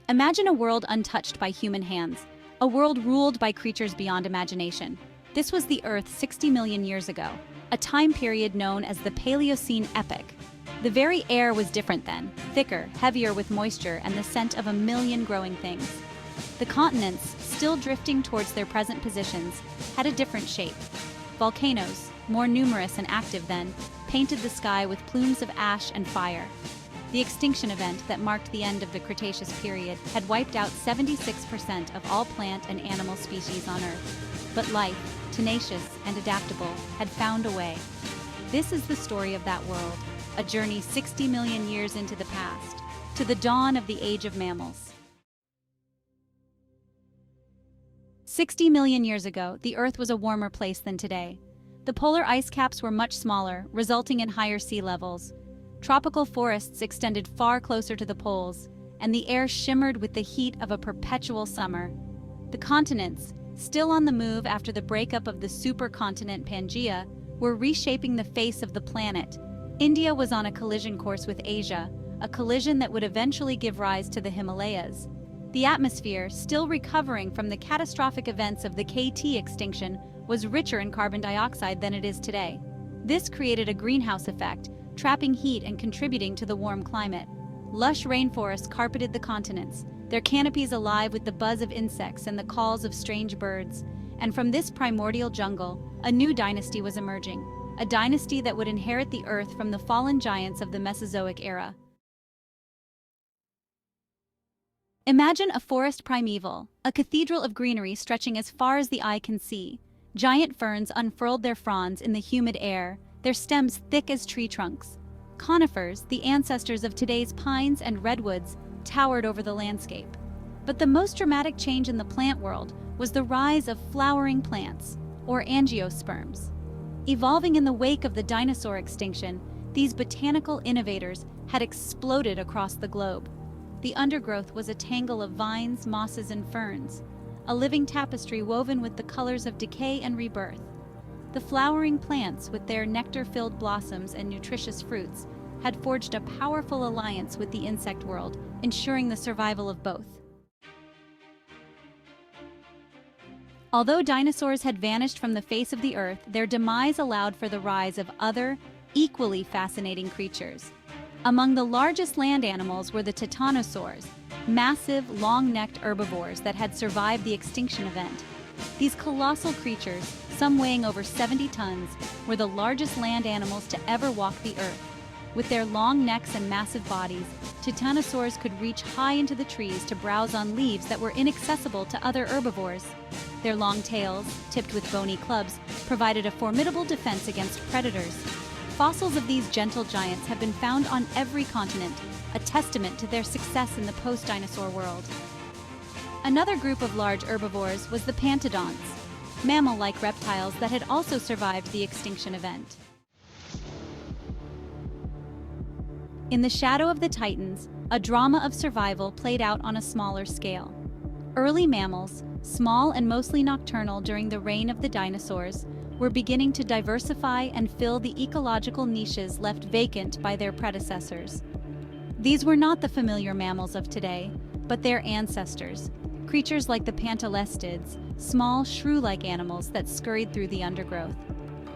Imagine a world untouched by human hands, a world ruled by creatures beyond imagination. This was the Earth 60 million years ago, a time period known as the Paleocene epoch. The very air was different then, thicker, heavier with moisture and the scent of a million growing things. The continents, still drifting towards their present positions, had a different shape. Volcanoes, more numerous and active then, painted the sky with plumes of ash and fire. The extinction event that marked the end of the Cretaceous period had wiped out 76% of all plant and animal species on Earth. But life, tenacious and adaptable, had found a way. This is the story of that world, a journey 60 million years into the past, to the dawn of the age of mammals. 60 million years ago, the Earth was a warmer place than today. The polar ice caps were much smaller, resulting in higher sea levels. Tropical forests extended far closer to the poles, and the air shimmered with the heat of a perpetual summer. The continents, still on the move after the breakup of the supercontinent Pangaea, were reshaping the face of the planet. India was on a collision course with Asia, a collision that would eventually give rise to the Himalayas. The atmosphere, still recovering from the catastrophic events of the KT extinction, was richer in carbon dioxide than it is today. This created a greenhouse effect, trapping heat and contributing to the warm climate. Lush rainforests carpeted the continents, their canopies alive with the buzz of insects and the calls of strange birds. And from this primordial jungle, a new dynasty was emerging, a dynasty that would inherit the Earth from the fallen giants of the Mesozoic era. Imagine a forest primeval, a cathedral of greenery stretching as far as the eye can see. Giant ferns unfurled their fronds in the humid air, their stems thick as tree trunks. Conifers, the ancestors of today's pines and redwoods, towered over the landscape. But the most dramatic change in the plant world was the rise of flowering plants, or angiosperms. Evolving in the wake of the dinosaur extinction, these botanical innovators had exploded across the globe. The undergrowth was a tangle of vines, mosses, and ferns, a living tapestry woven with the colors of decay and rebirth. The flowering plants, with their nectar-filled blossoms and nutritious fruits, had forged a powerful alliance with the insect world, ensuring the survival of both. Although dinosaurs had vanished from the face of the Earth, their demise allowed for the rise of other, equally fascinating creatures. Among the largest land animals were the Titanosaurs, massive, long-necked herbivores that had survived the extinction event. These colossal creatures, some weighing over 70 tons, were the largest land animals to ever walk the Earth. With their long necks and massive bodies, Titanosaurs could reach high into the trees to browse on leaves that were inaccessible to other herbivores. Their long tails, tipped with bony clubs, provided a formidable defense against predators. Fossils of these gentle giants have been found on every continent, a testament to their success in the post-dinosaur world. Another group of large herbivores was the pantodonts, mammal-like reptiles that had also survived the extinction event. In the shadow of the Titans, a drama of survival played out on a smaller scale. Early mammals, small and mostly nocturnal during the reign of the dinosaurs, were beginning to diversify and fill the ecological niches left vacant by their predecessors. These were not the familiar mammals of today, but their ancestors, creatures like the pantolestids, small shrew-like animals that scurried through the undergrowth.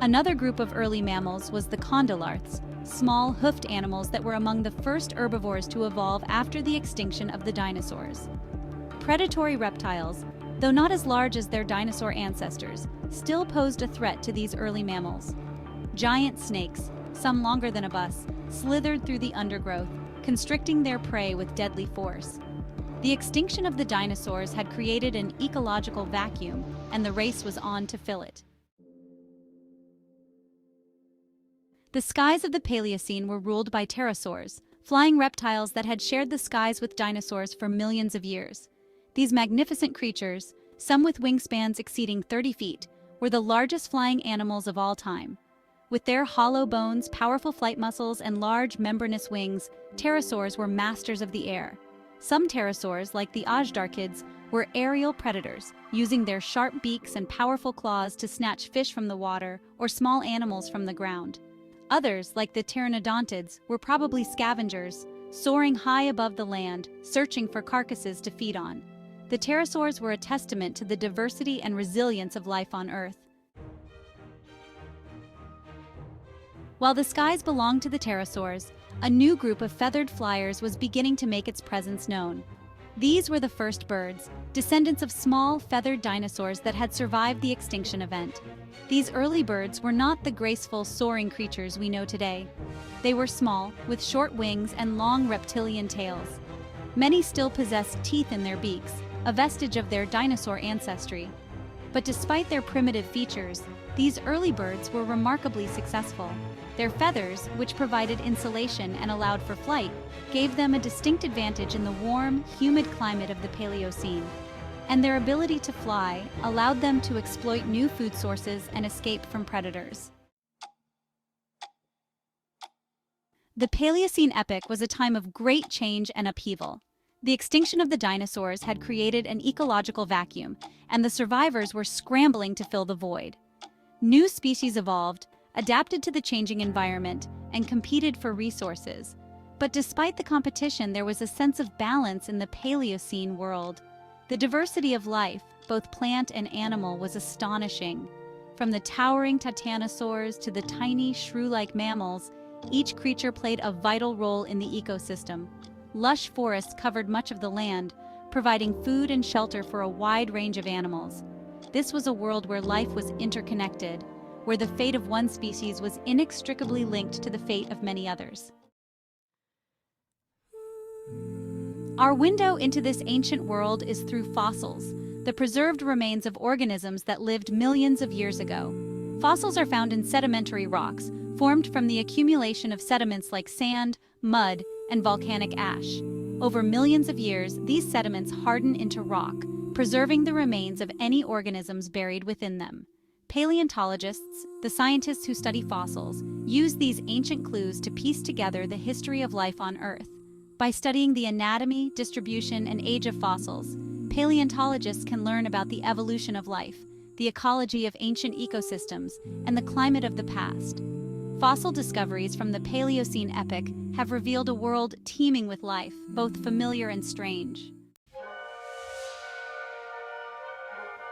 Another group of early mammals was the condylarths, small hoofed animals that were among the first herbivores to evolve after the extinction of the dinosaurs. Predatory reptiles, though not as large as their dinosaur ancestors, still posed a threat to these early mammals. Giant snakes, some longer than a bus, slithered through the undergrowth, constricting their prey with deadly force. The extinction of the dinosaurs had created an ecological vacuum, and the race was on to fill it. The skies of the Paleocene were ruled by pterosaurs, flying reptiles that had shared the skies with dinosaurs for millions of years. These magnificent creatures, some with wingspans exceeding 30 feet, were the largest flying animals of all time. With their hollow bones, powerful flight muscles, and large membranous wings, pterosaurs were masters of the air. Some pterosaurs, like the ajdarchids, were aerial predators, using their sharp beaks and powerful claws to snatch fish from the water or small animals from the ground. Others, like the pteranodontids, were probably scavengers, soaring high above the land, searching for carcasses to feed on. The pterosaurs were a testament to the diversity and resilience of life on Earth. While the skies belonged to the pterosaurs, a new group of feathered flyers was beginning to make its presence known. These were the first birds, descendants of small, feathered dinosaurs that had survived the extinction event. These early birds were not the graceful, soaring creatures we know today. They were small, with short wings and long reptilian tails. Many still possessed teeth in their beaks, a vestige of their dinosaur ancestry. But despite their primitive features, these early birds were remarkably successful. Their feathers, which provided insulation and allowed for flight, gave them a distinct advantage in the warm, humid climate of the Paleocene. And their ability to fly allowed them to exploit new food sources and escape from predators. The Paleocene epoch was a time of great change and upheaval. The extinction of the dinosaurs had created an ecological vacuum, and the survivors were scrambling to fill the void. New species evolved, adapted to the changing environment, and competed for resources. But despite the competition, there was a sense of balance in the Paleocene world. The diversity of life, both plant and animal, was astonishing. From the towering Titanosaurs to the tiny, shrew-like mammals, each creature played a vital role in the ecosystem. Lush forests covered much of the land, providing food and shelter for a wide range of animals. This was a world where life was interconnected, where the fate of one species was inextricably linked to the fate of many others. Our window into this ancient world is through fossils, the preserved remains of organisms that lived millions of years ago. Fossils are found in sedimentary rocks, formed from the accumulation of sediments like sand, mud, and volcanic ash. Over millions of years, these sediments harden into rock, preserving the remains of any organisms buried within them. Paleontologists, the scientists who study fossils, use these ancient clues to piece together the history of life on Earth. By studying the anatomy, distribution, and age of fossils, paleontologists can learn about the evolution of life, the ecology of ancient ecosystems, and the climate of the past. Fossil discoveries from the Paleocene epoch have revealed a world teeming with life, both familiar and strange.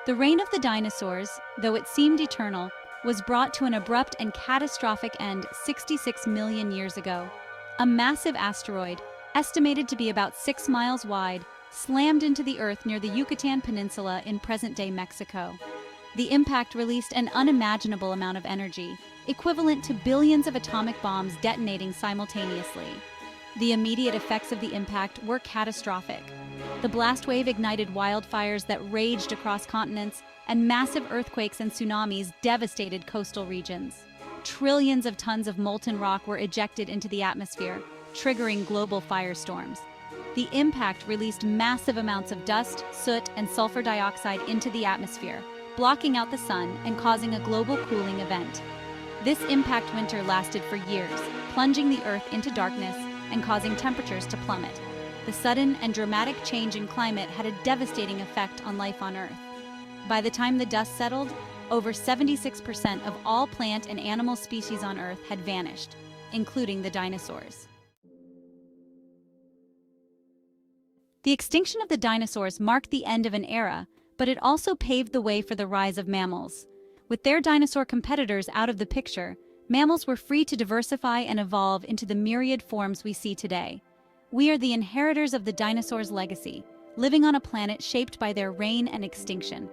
The reign of the dinosaurs, though it seemed eternal, was brought to an abrupt and catastrophic end 66 million years ago. A massive asteroid, estimated to be about 6 miles wide, slammed into the Earth near the Yucatan Peninsula in present-day Mexico. The impact released an unimaginable amount of energy, equivalent to billions of atomic bombs detonating simultaneously. The immediate effects of the impact were catastrophic. The blast wave ignited wildfires that raged across continents, and massive earthquakes and tsunamis devastated coastal regions. Trillions of tons of molten rock were ejected into the atmosphere, triggering global firestorms. The impact released massive amounts of dust, soot, and sulfur dioxide into the atmosphere, blocking out the sun and causing a global cooling event. This impact winter lasted for years, plunging the Earth into darkness and causing temperatures to plummet. The sudden and dramatic change in climate had a devastating effect on life on Earth. By the time the dust settled, over 76% of all plant and animal species on Earth had vanished, including the dinosaurs. The extinction of the dinosaurs marked the end of an era, but it also paved the way for the rise of mammals. With their dinosaur competitors out of the picture, mammals were free to diversify and evolve into the myriad forms we see today. We are the inheritors of the dinosaurs' legacy, living on a planet shaped by their reign and extinction.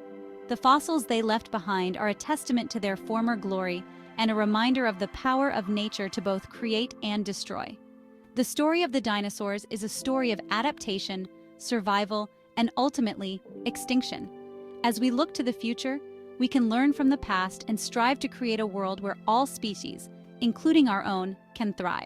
The fossils they left behind are a testament to their former glory and a reminder of the power of nature to both create and destroy. The story of the dinosaurs is a story of adaptation, survival, and ultimately, extinction. As we look to the future, we can learn from the past and strive to create a world where all species, including our own, can thrive.